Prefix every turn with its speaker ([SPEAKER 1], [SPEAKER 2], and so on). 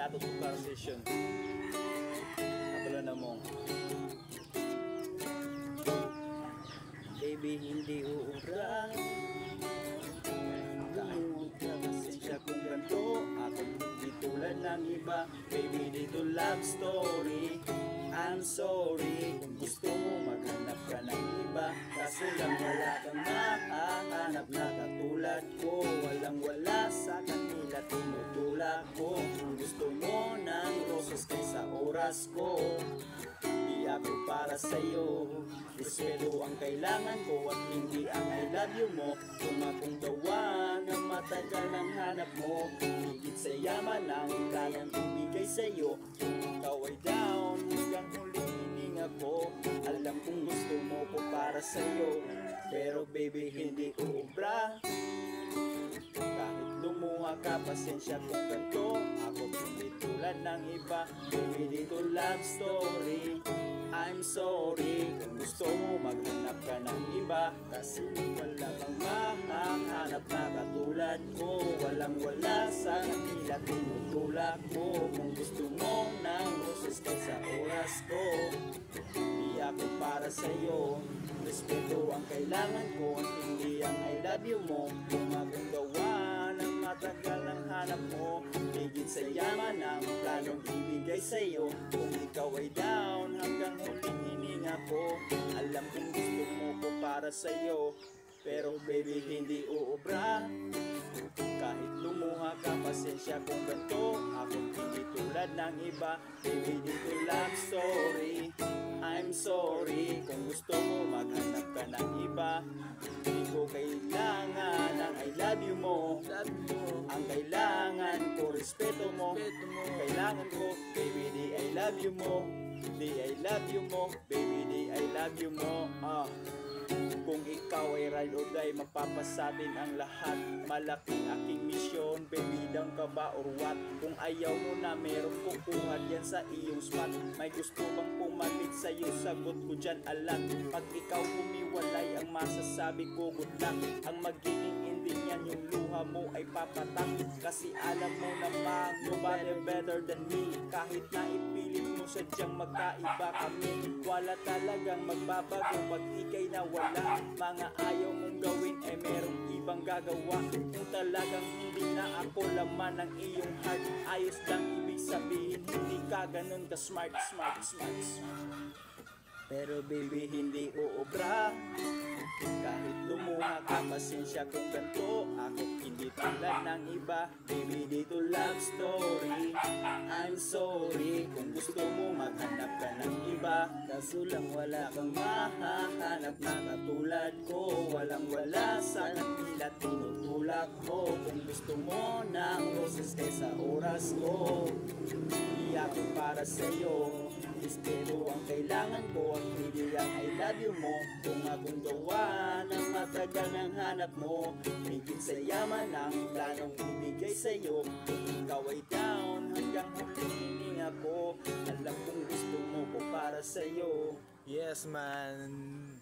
[SPEAKER 1] ato itong conversation. Kabalo na mo. Baby, hindi uubra. Kahit pasensya kung ganito, ako hindi tulad ng iba. Baby, dito love story. I'm sorry kung gusto mo maghanap ka ng iba, kaso lang wala kang mahahanap na katulad ko. Walang wala sa kanila, tinutulak ko. Kung gusto mo ng roses kaysa oras ko, di ako para sa'yo. Respeto ang kailangan ko at hindi ang I love you mo. Kung akong gawa na matagal ang hanap mo, higit sa yaman ang kayang ibigay sa'yo. Kung ikaw ay down hanggang huling hininga ko, alam kong gusto mo ko para sa'yo, pero baby hindi uubra. Kahit lumuha ka, pasensya kung ganito, ako hindi tulad ng iba. Baby, dito love story. I'm sorry kung gusto mo maghanap ka ng iba, kasi wala kang mahahanap na katulad ko. Walang wala sa kanila, tinutulak ko. Kung gusto mo ng roses kaysa oras ko, di ako para sa'yo. Respeto ang kailangan ko at hindi ang I love you mo. Kung akong gawa ng matagal ang hanap mo, higit sa yaman ang planong ibigay sa'yo. Kung ikaw ay down hanggang huling hininga ko, alam kong gusto mo ko para sa'yo, pero baby hindi uubra. Kahit lumuha ka, pasensya kung ganito, ako hindi tulad ng iba. Baby, dito love story. I'm sorry kung gusto mo maghanap ka ng iba. Hindi ko kailangan ang I love you mo. Ang kailangan ko, respeto mo. Kailangan ko, baby, di I love you mo. Di I love you mo, baby, di I love you mo. Kung ikaw ay ride or die, mapapasatin ang lahat. Malaking aking misyon, baby, down ka ba or what? Kung ayaw mo na, merong kukuha diyan sa iyong spot. May gusto bang pumalit sa'yo, sagot ko dyan alam. Pag ikaw humiwalay, ang masasabi ko good luck. Ang magiging ending yan, yung luha mo ay papatak. Kasi alam mo naman, nobody better than me. Kahit na ipilit mo sadyang magkaiba kami, wala talagang magbabago pag ikay nawala. Mga ayaw mong gawin ay merong ibang gagawa. Kung talagang hindi na ako laman ng iyong heart, ayos lang ibig sabihin, hindi ka ganun ka smart. Pero baby hindi uubra. Kahit lumuha ka, pasensya kung ganito, ako hindi tulad ng iba. Baby, dito love story. I'm sorry kung gusto mo maghanap ka ng iba, kaso lang wala kang mahahanap na katulad ko. Walang wala sa kanila, tinutulak ko. Kung gusto mo ng roses kaysa oras ko, di ako para sa'yo. Respeto ang kailangan ko at hindi ang I love you mo. Kung akong gawa ng matagal ng hanap mo, higit sa yaman ang planong ibigay sa'yo. Kung ikaw ay down hanggang huling hininga ko, alam kong gusto mo ko para sa'yo.
[SPEAKER 2] Yes man.